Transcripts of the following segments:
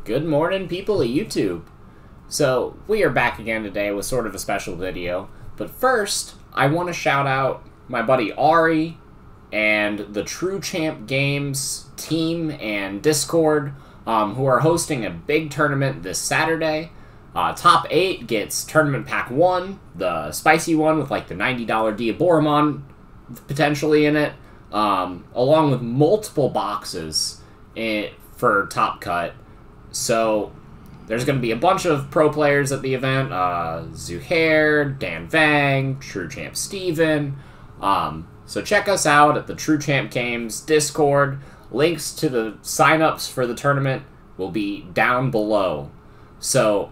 Good morning, people of YouTube. So, we are back again today with sort of a special video. But first, I want to shout out my buddy Ari and the TrueChampGames team and Discord, who are hosting a big tournament this Saturday. Top 8 gets Tournament Pack 1, the spicy one with like the $90 Diaboromon potentially in it, along with multiple boxes for Top Cut. So, there's going to be a bunch of pro players at the event. Zuhair, Dan Vang, TrueChamp Steven. So check us out at the TrueChampGames Discord. Links to the signups for the tournament will be down below. So,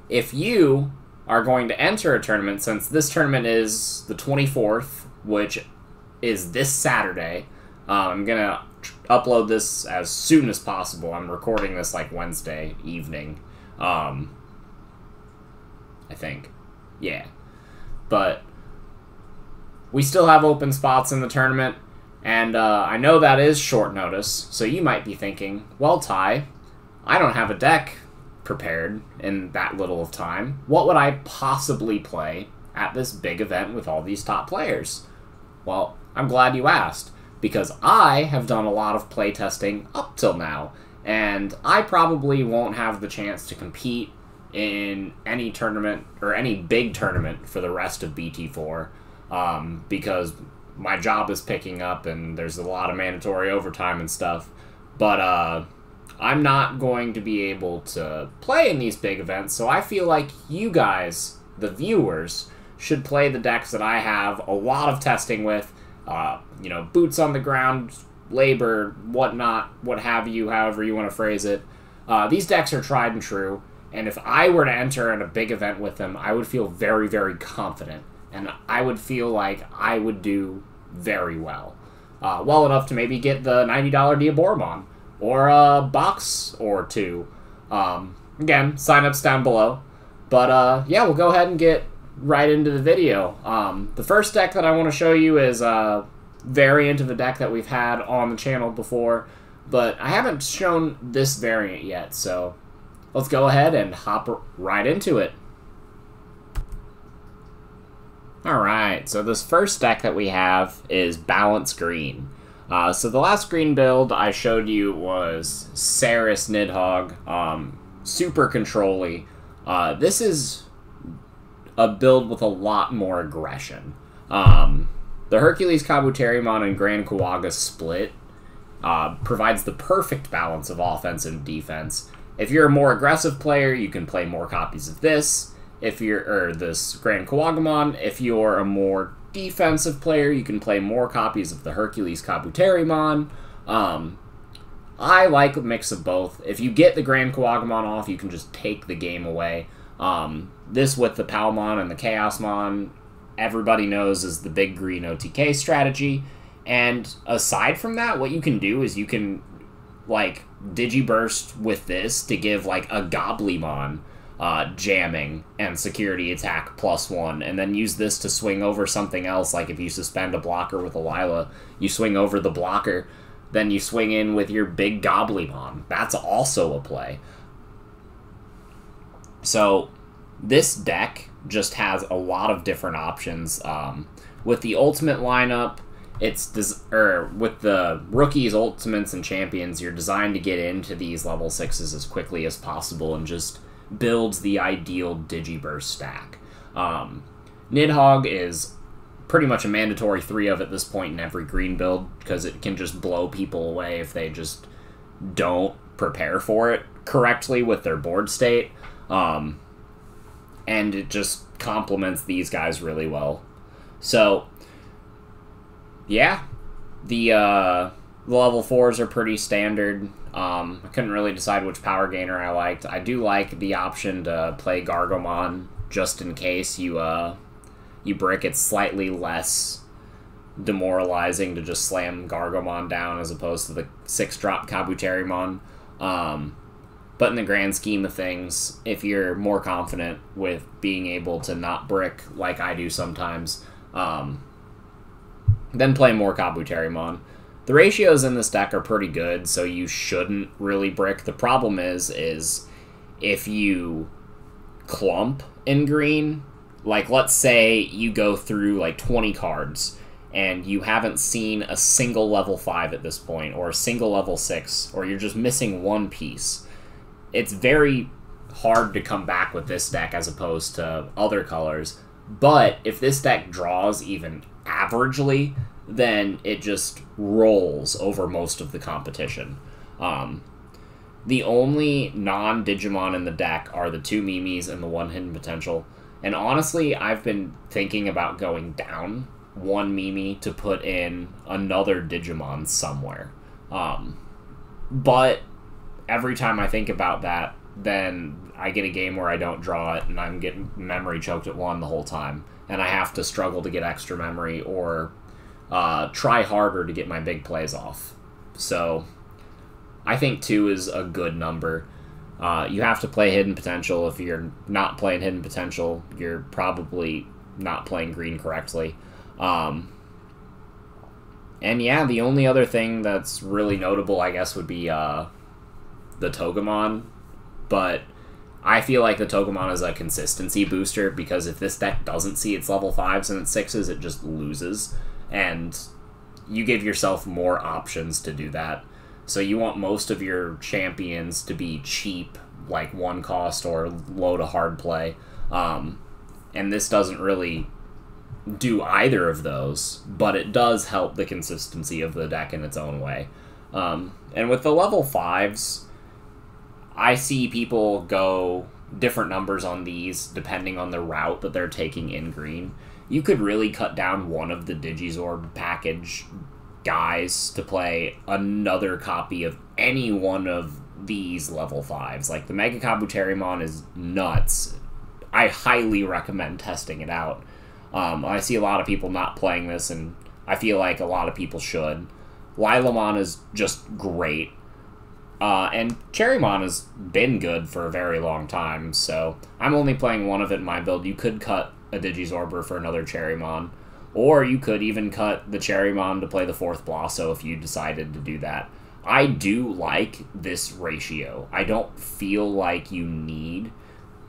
if you are going to enter a tournament, since this tournament is the 24th, which is this Saturday, I'm going to upload this as soon as possible. I'm recording this like Wednesday evening, I think. Yeah. But we still have open spots in the tournament, and I know that is short notice, so you might be thinking, well, Ty, I don't have a deck prepared in that little of time. What would I possibly play at this big event with all these top players? Well, I'm glad you asked, because I have done a lot of playtesting up till now, and I probably won't have the chance to compete in any tournament, or any big tournament for the rest of BT4, because my job is picking up and there's a lot of mandatory overtime and stuff. But I'm not going to be able to play in these big events, so I feel like you guys, the viewers, should play the decks that I have a lot of testing with. You know, boots on the ground, labor, whatnot, what have you, however you want to phrase it. These decks are tried and true, and if I were to enter in a big event with them, I would feel very, very confident, and I would feel like I would do very well. Well enough to maybe get the $90 Diaboromon, or a box or two. Again, signups down below. But, yeah, we'll go ahead and get right into the video. The first deck that I want to show you is a variant of a deck that we've had on the channel before, but I haven't shown this variant yet, so let's go ahead and hop right into it. Alright, so this first deck that we have is Balance Green. So the last green build I showed you was Saris Nidhogg, super control-y. This is a build with a lot more aggression. The Hercules Kabuterimon and Grand Kuwaga split provides the perfect balance of offense and defense. If you're a more aggressive player, you can play more copies of this. If you're this Grand Kuwagamon, if you're a more defensive player, you can play more copies of the Hercules Kabuterimon. I like a mix of both. If you get the Grand Kuwagamon off, you can just take the game away. This with the Palmon and the Chaosmon, everybody knows is the big green OTK strategy. And aside from that, what you can do is you can, like, Digiburst with this to give, like, a Goblymon jamming and security attack +1, and then use this to swing over something else. Like if you suspend a blocker with a Lila, you swing over the blocker, then you swing in with your big Goblymon. That's also a play. So this deck just has a lot of different options. With the ultimate lineup, with the rookies, ultimates, and champions, you're designed to get into these level 6s as quickly as possible and just builds the ideal Digiburst stack. Nidhogg is pretty much a mandatory 3 of at this point in every green build, because it can just blow people away if they just don't prepare for it correctly with their board state. And it just complements these guys really well. So, yeah, the level 4s are pretty standard. I couldn't really decide which power gainer I liked. I do like the option to play Gargomon just in case you brick. It's slightly less demoralizing to just slam Gargomon down as opposed to the 6-drop Kabuterimon. But in the grand scheme of things, if you're more confident with being able to not brick like I do sometimes, then play more Kabuterimon. The ratios in this deck are pretty good, so you shouldn't really brick. The problem is if you clump in green, like let's say you go through like 20 cards and you haven't seen a single level 5 at this point, or a single level 6, or you're just missing one piece, it's very hard to come back with this deck as opposed to other colors. But if this deck draws even averagely, then it just rolls over most of the competition. The only non-Digimon in the deck are the 2 Mimis and the 1 Hidden Potential. And honestly, I've been thinking about going down 1 Mimi to put in another Digimon somewhere. But every time I think about that, then I get a game where I don't draw it and I'm getting memory choked at 1 the whole time. And I have to struggle to get extra memory or try harder to get my big plays off. So I think 2 is a good number. You have to play Hidden Potential. If you're not playing Hidden Potential, you're probably not playing green correctly. And yeah, the only other thing that's really notable, I guess, would be the Togemon. But I feel like the Togemon is a consistency booster, because if this deck doesn't see its level 5s and its 6s, it just loses. And you give yourself more options to do that. So you want most of your champions to be cheap, like 1 cost or low to hard play. And this doesn't really do either of those, but it does help the consistency of the deck in its own way. And with the level 5s, I see people go different numbers on these depending on the route that they're taking in green. You could really cut down one of the Digizorb package guys to play another copy of any one of these level 5s. Like, the Mega Kabuterimon is nuts. I highly recommend testing it out. I see a lot of people not playing this, and I feel like a lot of people should. Lilamon is just great. And Cherrymon has been good for a very long time, so I'm only playing one of it in my build. You could cut a Digizorber for another Cherrymon, or you could even cut the Cherrymon to play the 4th Blasto if you decided to do that. I do like this ratio. I don't feel like you need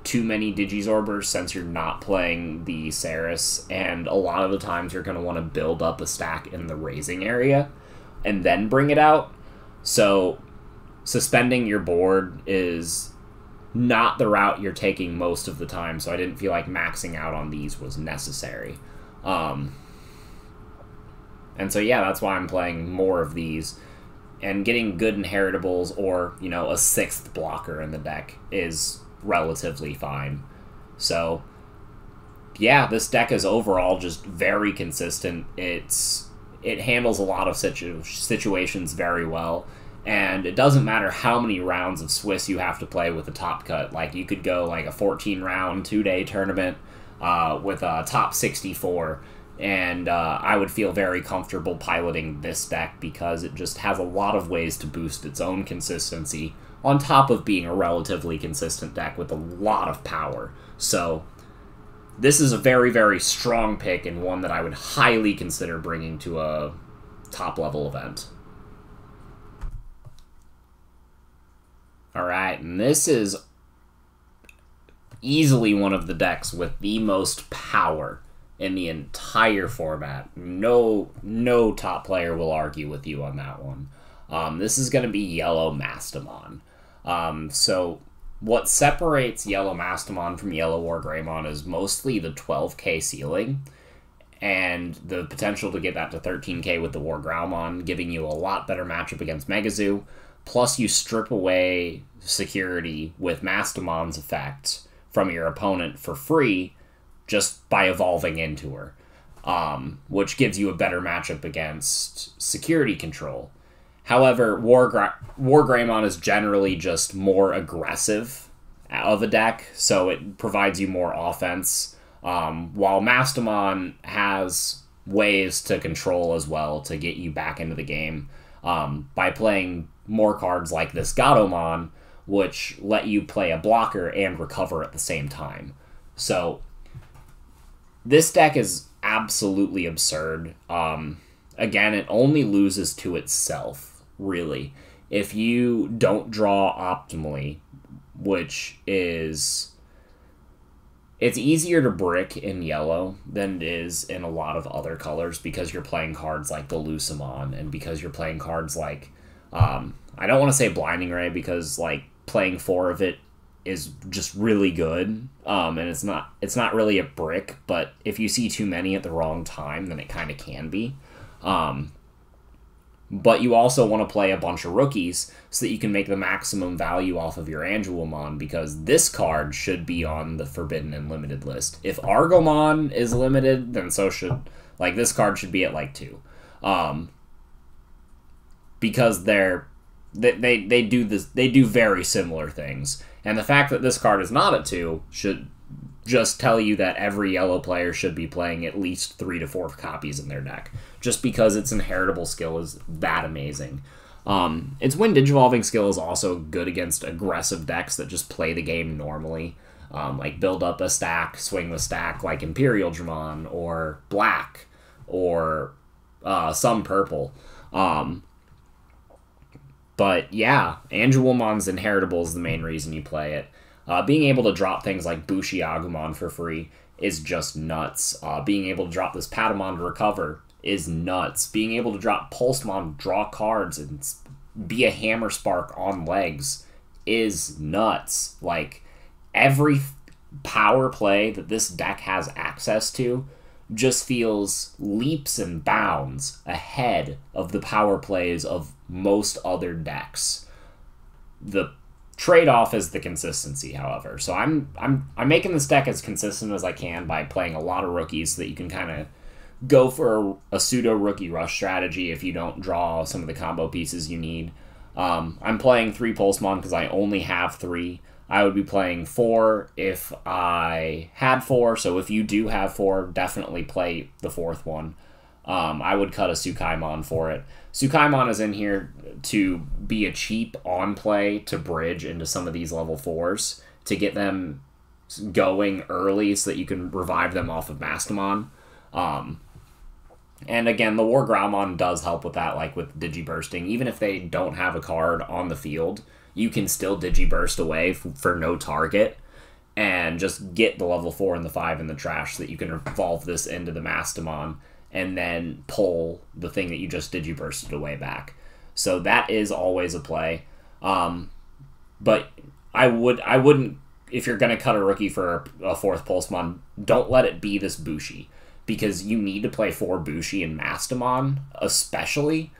too many Digizorbers since you're not playing the Saris, and a lot of the times you're going to want to build up a stack in the raising area and then bring it out. So suspending your board is not the route you're taking most of the time, so I didn't feel like maxing out on these was necessary. And so yeah, that's why I'm playing more of these. And getting good inheritables or, you know, a 6th blocker in the deck is relatively fine. So yeah, this deck is overall just very consistent. It handles a lot of situations very well. And it doesn't matter how many rounds of Swiss you have to play with the top cut. Like, you could go like a 14-round, 2-day tournament with a top 64, and I would feel very comfortable piloting this deck because it just has a lot of ways to boost its own consistency, on top of being a relatively consistent deck with a lot of power. So this is a very, very strong pick, and one that I would highly consider bringing to a top-level event. Alright, and this is easily one of the decks with the most power in the entire format. No top player will argue with you on that one. This is going to be Yellow Mastamon. So what separates Yellow Mastamon from Yellow Wargreymon is mostly the 12k ceiling, and the potential to get that to 13k with the Wargrowlmon, giving you a lot better matchup against Megazoo. Plus, you strip away security with Mastamon's effect from your opponent for free just by evolving into her, which gives you a better matchup against security control. However, Wargreymon is generally just more aggressive of a deck, so it provides you more offense, while Mastamon has ways to control as well to get you back into the game by playing more cards like this Gatomon, which let you play a blocker and recover at the same time. So this deck is absolutely absurd. again, it only loses to itself, really. If you don't draw optimally, which is... It's easier to brick in yellow than it is in a lot of other colors because you're playing cards like the Lucamon and because you're playing cards like... I don't want to say Blinding Ray because, like, playing 4 of it is just really good, and it's not really a brick, but if you see too many at the wrong time, then it kind of can be. But you also want to play a bunch of rookies so that you can make the maximum value off of your Angelomon, because this card should be on the Forbidden and Limited list. If Argomon is limited, then so should... Like, this card should be at, like, 2. Because they do very similar things. And the fact that this card is not at 2 should just tell you that every yellow player should be playing at least 3 to 4 copies in their deck, just because its inheritable skill is that amazing. Its Wind Digivolving skill is also good against aggressive decks that just play the game normally, like build up a stack, swing the stack, like Imperial Dramon, or Black, or some Purple. But yeah, Angelomon's inheritable is the main reason you play it. Being able to drop things like Bushi Agumon for free is just nuts. Being able to drop this Patamon to recover is nuts. Being able to drop Pulsemon, draw cards, and be a Hammer Spark on legs is nuts. Like, every power play that this deck has access to just feels leaps and bounds ahead of the power plays of most other decks. The trade-off is the consistency, however. So I'm making this deck as consistent as I can by playing a lot of rookies so that you can kind of go for a pseudo-rookie rush strategy if you don't draw some of the combo pieces you need. I'm playing 3 Pulsemon because I only have 3. I would be playing 4 if I had 4, so if you do have 4, definitely play the 4th one. I would cut a Tsukaimon for it. Tsukaimon is in here to be a cheap on-play to bridge into some of these level 4s, to get them going early so that you can revive them off of Mastamon. And again, the War Growlmon does help with that, like with Digibursting. Even if they don't have a card on the field, you can still Digiburst away for no target and just get the level 4 and the 5 in the trash so that you can evolve this into the Mastamon and then pull the thing that you just Digibursted away back. So that is always a play. But I wouldn't, if you're going to cut a rookie for a 4th Pulsemon, don't let it be this Bushi, because you need to play 4 Bushi and Mastamon, especially,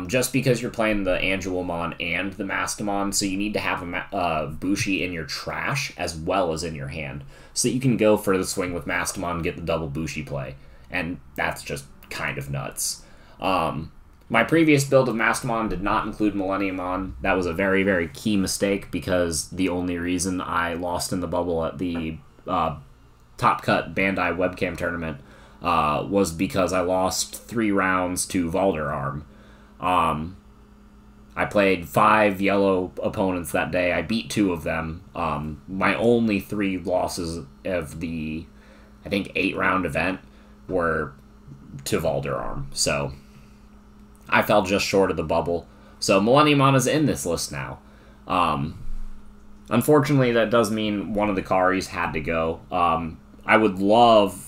just because you're playing the Angelomon and the Mastamon, so you need to have a Bushi in your trash as well as in your hand, so that you can go for the swing with Mastamon and get the double Bushi play, and that's just kind of nuts. My previous build of Mastamon did not include Millenniumon. That was a very, very key mistake, because the only reason I lost in the bubble at the Top Cut Bandai webcam tournament was because I lost 3 rounds to Valderarm. I played 5 yellow opponents that day. I beat 2 of them. My only 3 losses of the, I think, 8-round event were to Valderarm. So I fell just short of the bubble. So Millenniumon is in this list now. Unfortunately, that does mean one of the Karis had to go. I would love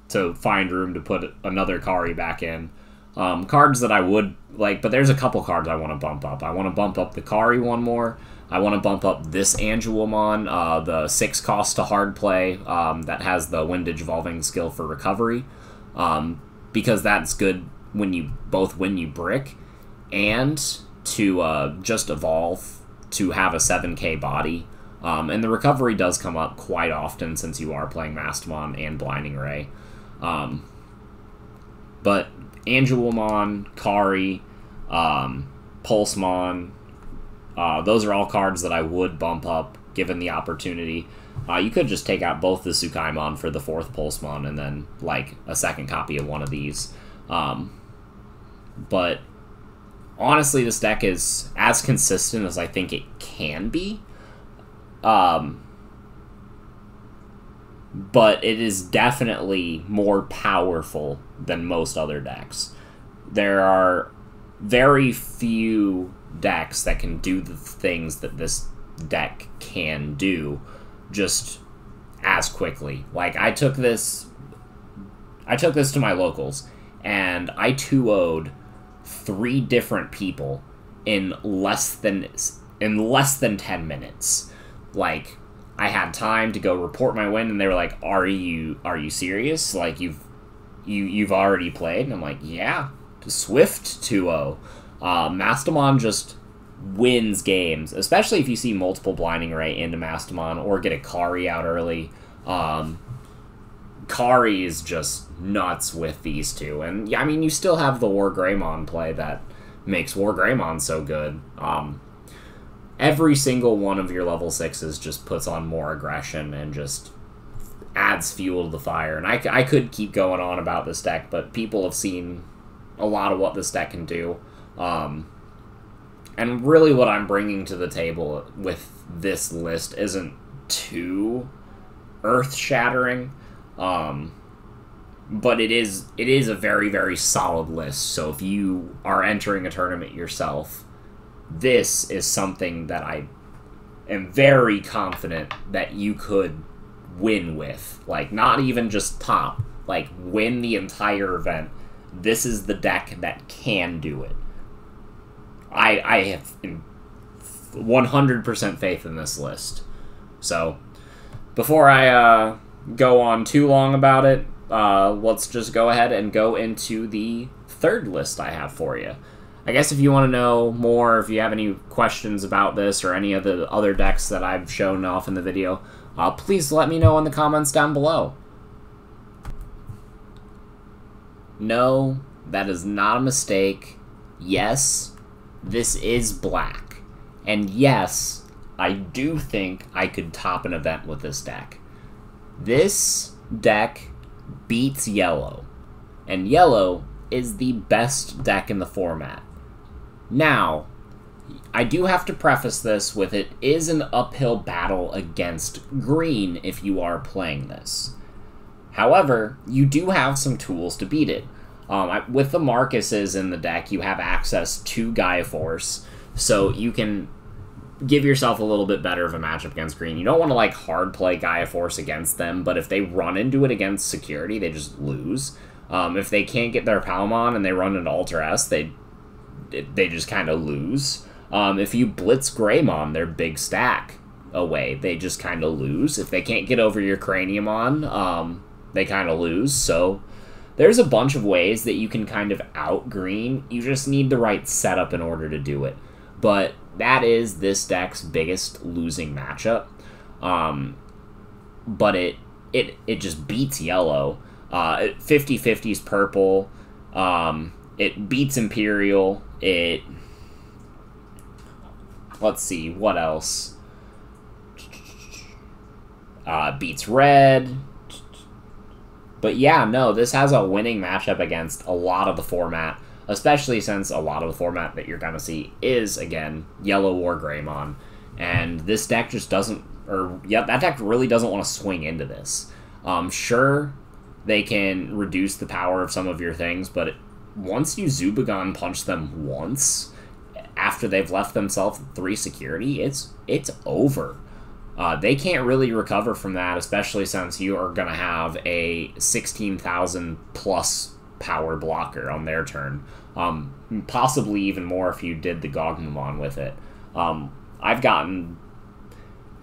to find room to put another Kari back in. Cards that I would like, but there's a couple cards I want to bump up. I want to bump up the Kari one more. I want to bump up this Angelomon, the 6 cost to hard play, that has the Wind Digivolving skill for recovery, because that's good when you brick, and to just evolve to have a 7k body. And the recovery does come up quite often since you are playing Mastamon and Blinding Ray. But Angelomon, Kari, Pulsemon, those are all cards that I would bump up given the opportunity. You could just take out both the Tsukaimon for the 4th Pulsemon and then, like, a second copy of one of these. But honestly, this deck is as consistent as I think it can be. But it is definitely more powerful than most other decks. there are very few decks that can do the things that this deck can do just as quickly. Like, I took this to my locals, and I 2-0'd 3 different people in less than 10 minutes. Like, I had time to go report my win, and they were like, "Are you serious? Like, you've already played?" And I'm like, "Yeah." Swift 2-0. Mastamon just wins games, especially if you see multiple Blinding Ray into Mastamon or get a Kari out early. Kari is just nuts with these two. And, yeah, I mean, you still have the War Greymon play that makes War Greymon so good. Every single one of your level 6s just puts on more aggression and just adds fuel to the fire. And I could keep going on about this deck, but people have seen a lot of what this deck can do. And really what I'm bringing to the table with this list isn't too earth-shattering, but it is a very, very solid list. So if you are entering a tournament yourself, this is something that I am very confident that you could win with. Like, not even just top, like, win the entire event. This is the deck that can do it. I have 100% faith in this list. So, before I go on too long about it, let's just go ahead and go into the third list I have for you. I guess if you want to know more, if you have any questions about this or any of the other decks that I've shown off in the video, please let me know in the comments down below. No, that is not a mistake. Yes, this is black. And yes, I do think I could top an event with this deck. This deck beats yellow. And yellow is the best deck in the format. Now, I do have to preface this with it is an uphill battle against green if you are playing this. However, you do have some tools to beat it. With the Marcuses in the deck, you have access to Gaia Force, so you can give yourself a little bit better of a matchup against green. You don't want to, like, hard play Gaia Force against them, but if they run into it against security, they just lose. If they can't get their Palmon and they run into Alter S, they just kind of lose. If you blitz Greymon, their big stack away, they just kind of lose. If they can't get over your Craniumon, they kind of lose. So there's a bunch of ways that you can kind of out-green. You just need the right setup in order to do it. But that is this deck's biggest losing matchup. But it just beats yellow. 50/50's purple. It beats Imperial. Let's see, what else? Beats red. But yeah, no, this has a winning matchup against a lot of the format, especially since a lot of the format that you're going to see is, again, yellow or Greymon. And this deck just doesn't, that deck really doesn't want to swing into this. Sure, they can reduce the power of some of your things, but once you Zubagon punch them once, after they've left themselves 3 security, it's over. They can't really recover from that, especially since you are going to have a 16,000 plus power blocker on their turn. Possibly even more if you did the Gogmamon with it. I've gotten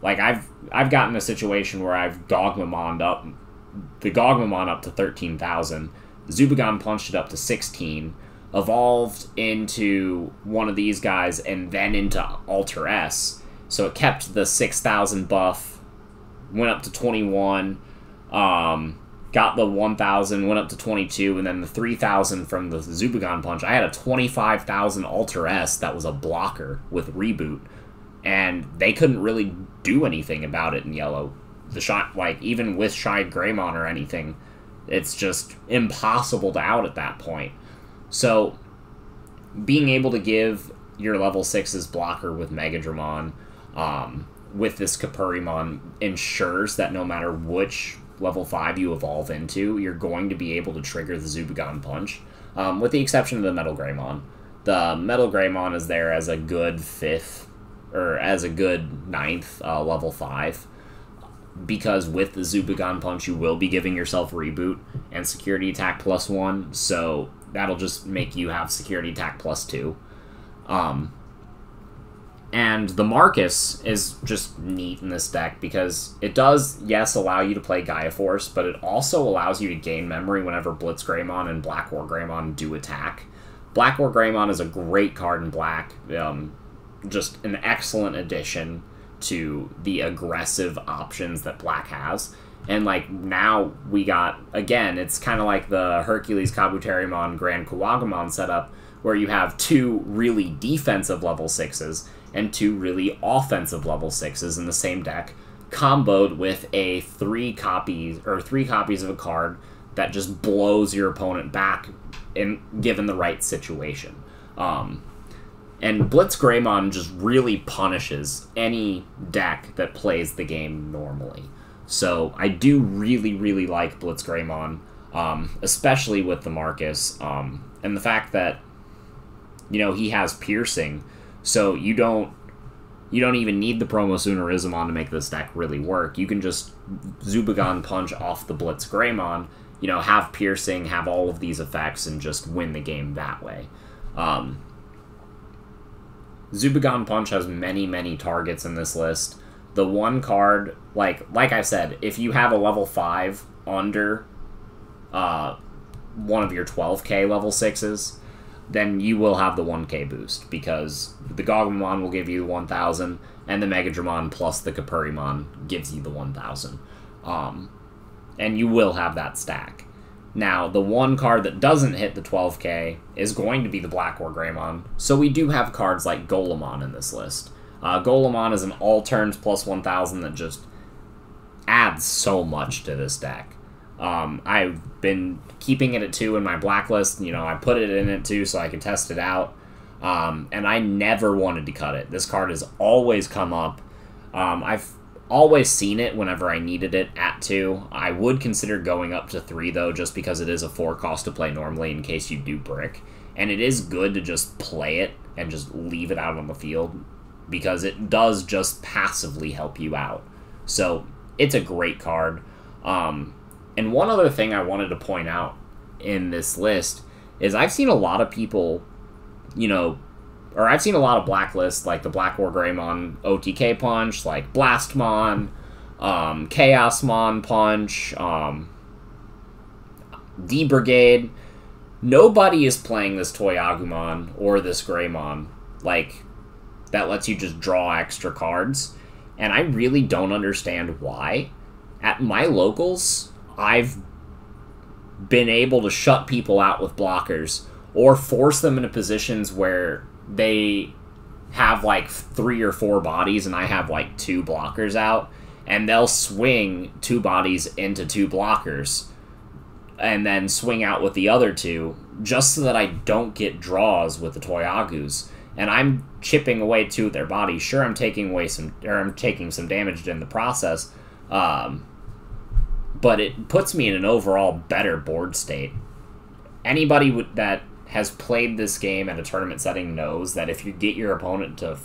a situation where I've Gogmamoned up the Gogmamon up to 13,000, Zubagon punched it up to 16, evolved into one of these guys, and then into Alter S. So it kept the 6,000 buff, went up to 21, got the 1,000, went up to 22, and then the 3,000 from the Zubagon punch. I had a 25,000 Alter S that was a blocker with Reboot, and they couldn't really do anything about it in yellow. The shot, like, even with Shy Greymon or anything, it's just impossible to out at that point. So, being able to give your level 6's blocker with Megadramon, with this Kapurimon, ensures that no matter which level 5 you evolve into, you're going to be able to trigger the Zubagon punch. with the exception of the Metal Greymon. The Metal Greymon is there as a good 5th, or as a good 9th level 5, because with the Zubagon Punch you will be giving yourself Reboot and Security Attack +1, so that'll just make you have Security Attack +2. And the Marcus is just neat in this deck because it does, yes, allow you to play Gaia Force, but it also allows you to gain memory whenever Blitz Greymon and Black War Greymon do attack. Black War Greymon is a great card in black, just an excellent addition to the aggressive options that black has. And, like, now we got, again, it's kind of like the Hercules Kabuterimon Grand Kuwagamon setup, where you have 2 really defensive level 6s and 2 really offensive level 6s in the same deck, comboed with a 3 copies of a card that just blows your opponent back given the right situation. And Blitz Greymon just really punishes any deck that plays the game normally. So I do really, really like Blitz Greymon, especially with the Marcus, and the fact that, you know, he has Piercing, so you don't even need the Promo Soonerismon to make this deck really work. You can just Zubagon Punch off the Blitz Greymon, you know, have Piercing, have all of these effects, and just win the game that way. Zubagon Punch has many, many targets in this list. The one card, like I said, if you have a level 5 under one of your 12k level 6s, then you will have the 1k boost, because the Gogmamon will give you 1,000, and the Megadramon plus the Kapurimon gives you the 1,000. And you will have that stack. Now, the one card that doesn't hit the 12k is going to be the Black War Greymon, so we do have cards like Golemon in this list. Golemon is an all-turns plus 1,000 that just adds so much to this deck. I've been keeping it at 2 in my blacklist. You know, I put it in at 2 so I could test it out. And I never wanted to cut it. This card has always come up. I've always seen it whenever I needed it at 2. I would consider going up to 3, though, just because it is a 4 cost to play normally in case you do brick. And it is good to just play it and just leave it out on the field, because it does just passively help you out. So it's a great card. And one other thing I wanted to point out in this list is I've seen a lot of people, you know, or I've seen a lot of blacklists, like the Black War Greymon OTK Punch, like Blastmon, Chaosmon Punch, D-Brigade. Nobody is playing this Toyagumon or this Greymon, like, that lets you just draw extra cards. And I really don't understand why. At my locals, I've been able to shut people out with blockers, or force them into positions where they have like 3 or 4 bodies and I have like 2 blockers out, and they'll swing 2 bodies into 2 blockers and then swing out with the other 2, just so that I don't get draws with the Toyagus. And I'm chipping away 2 of their bodies. Sure, I'm taking away I'm taking some damage in the process, but it puts me in an overall better board state. Anybody that has played this game at a tournament setting knows that if you get your opponent to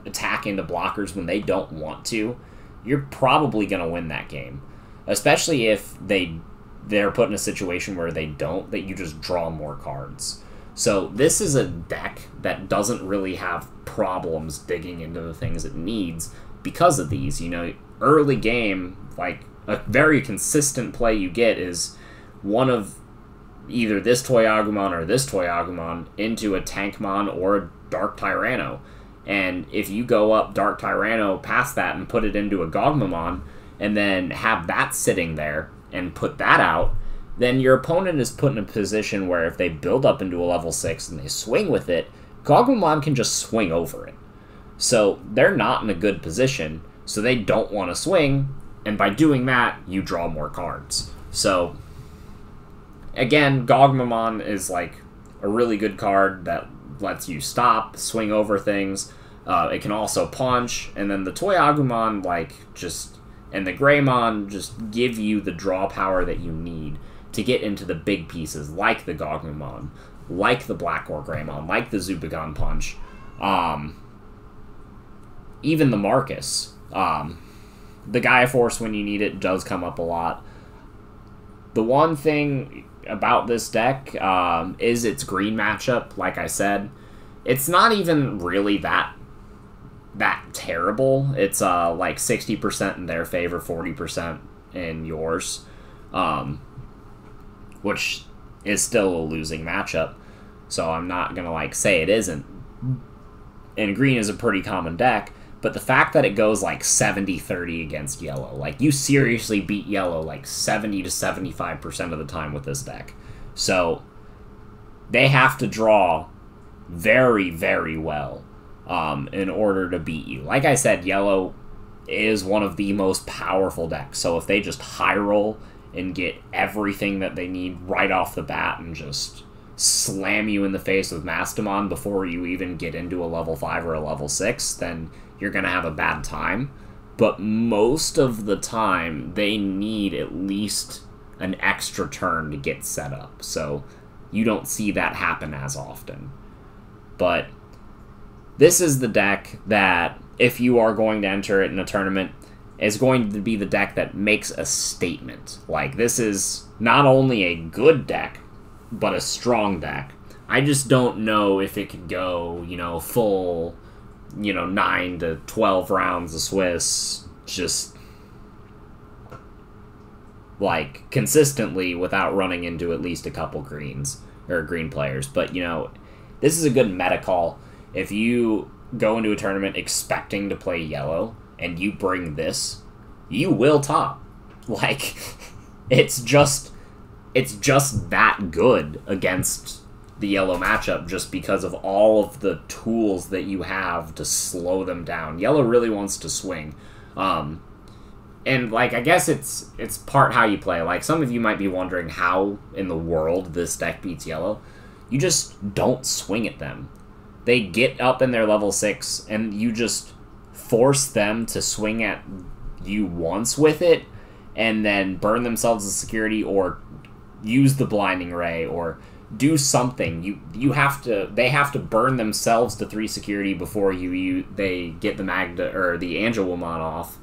attack into blockers when they don't want to, you're probably going to win that game. Especially if they're put in a situation where they don't, that you just draw more cards. So this is a deck that doesn't really have problems digging into the things it needs because of these. You know, early game, like, a very consistent play you get is one of either this Toyagumon or this Toyagumon into a Tankmon or a Dark Tyranno. And if you go up Dark Tyranno past that and put it into a Gogmamon, and then have that sitting there and put that out, then your opponent is put in a position where if they build up into a level 6 and they swing with it, Gogmamon can just swing over it. So they're not in a good position, so they don't want to swing, and by doing that, you draw more cards. So, again, Gogmamon is like a really good card that lets you stop, swing over things. It can also punch, and then the Toyagumon, like, and the Greymon just give you the draw power that you need. to get into the big pieces, like the Gogumon, like the Black or Greymon, like the Zubagon Punch, even the Marcus. The Gaia Force, when you need it, does come up a lot. The one thing about this deck is its green matchup, like I said. It's not even really that terrible. It's like 60% in their favor, 40% in yours, which is still a losing matchup. So I'm not gonna like say it isn't. And green is a pretty common deck, but the fact that it goes like 70-30 against yellow, like you seriously beat yellow like 70 to 75% of the time with this deck. So they have to draw very, very well in order to beat you. Like I said, yellow is one of the most powerful decks. So if they just high roll and get everything that they need right off the bat and just slam you in the face with Mastamon before you even get into a level 5 or a level 6, then you're going to have a bad time. But most of the time, they need at least an extra turn to get set up. So you don't see that happen as often. But this is the deck that, if you are going to enter it in a tournament, is going to be the deck that makes a statement. Like, this is not only a good deck, but a strong deck. I just don't know if it could go, full, 9 to 12 rounds of Swiss, just, like, consistently without running into at least a couple greens, or green players. But, this is a good meta call. If you go into a tournament expecting to play yellow, and you bring this, you will top. Like, it's just that good against the yellow matchup, just because of all of the tools that you have to slow them down. Yellow really wants to swing. And, like, I guess it's part how you play. Like, some of you might be wondering how in the world this deck beats yellow. You just don't swing at them. They get up in their level 6, and you just force them to swing at you once with it, and then burn themselves as security, or use the blinding ray, or do something. They have to burn themselves to 3 security before they get the Magda or the Angelwomon off.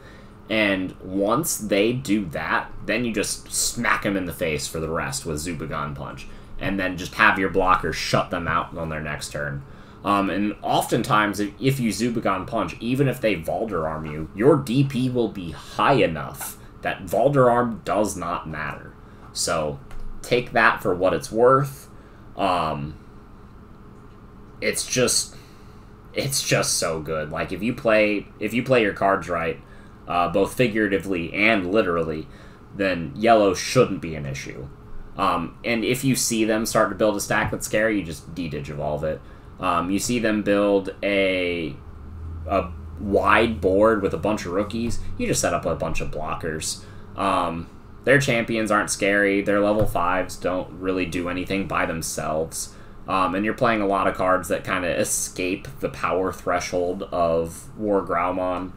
And once they do that, then you just smack them in the face for the rest with Zubagon Punch, and then just have your blockers shut them out on their next turn. And oftentimes, if you Zubagon Punch, even if they Valderarm you, your DP will be high enough that Valderarm does not matter. So take that for what it's worth. It's just so good. Like, if you play your cards right, both figuratively and literally, then yellow shouldn't be an issue. And if you see them start to build a stack that's scary, you just de-digivolve it. You see them build a wide board with a bunch of rookies, you just set up a bunch of blockers. Their champions aren't scary. Their level 5s don't really do anything by themselves. And you're playing a lot of cards that kind of escape the power threshold of War Graumon,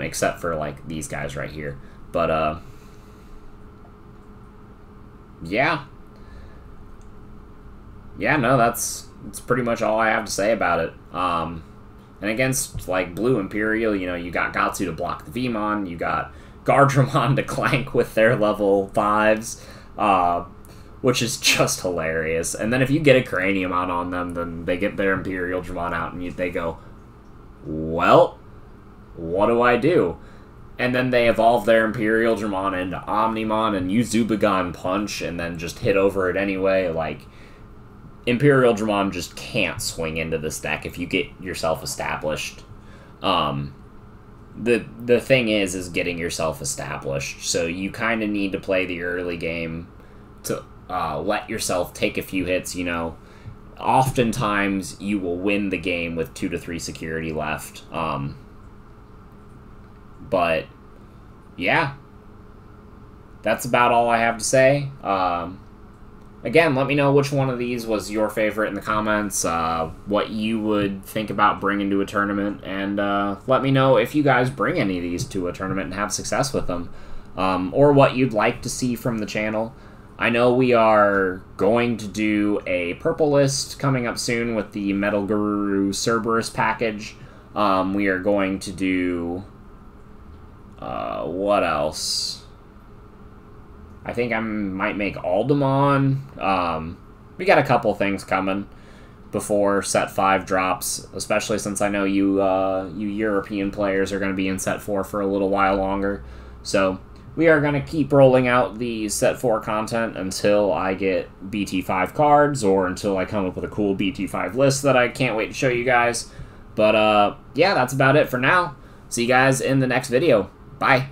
except for, like, these guys right here. But, yeah. Yeah, no, that's pretty much all I have to say about it. And against, like, Blue Imperial, you got Gatsu to block the Vmon, you got Gardramon to clank with their level 5s, which is just hilarious. And then if you get a Cranium out on them, then they get their Imperial Dramon out, and they go, well, what do I do? And then they evolve their Imperial Dramon into Omnimon and use Zubagon Punch, and then just hit over it anyway. Like, Imperial Dramon just can't swing into this deck if you get yourself established. The thing is getting yourself established. So you kind of need to play the early game to let yourself take a few hits, Oftentimes, you will win the game with 2 to 3 security left. But, yeah. That's about all I have to say. Again, let me know which one of these was your favorite in the comments, what you would think about bringing to a tournament, and let me know if you guys bring any of these to a tournament and have success with them, or what you'd like to see from the channel. I know we are going to do a purple list coming up soon with the Metal Guru Cerberus package. We are going to do... what else? I think I might make Aldemon. We got a couple things coming before Set 5 drops, especially since I know you European players are going to be in Set 4 for a little while longer. So we are going to keep rolling out the Set 4 content until I get BT5 cards or until I come up with a cool BT5 list that I can't wait to show you guys. But yeah, that's about it for now. See you guys in the next video. Bye.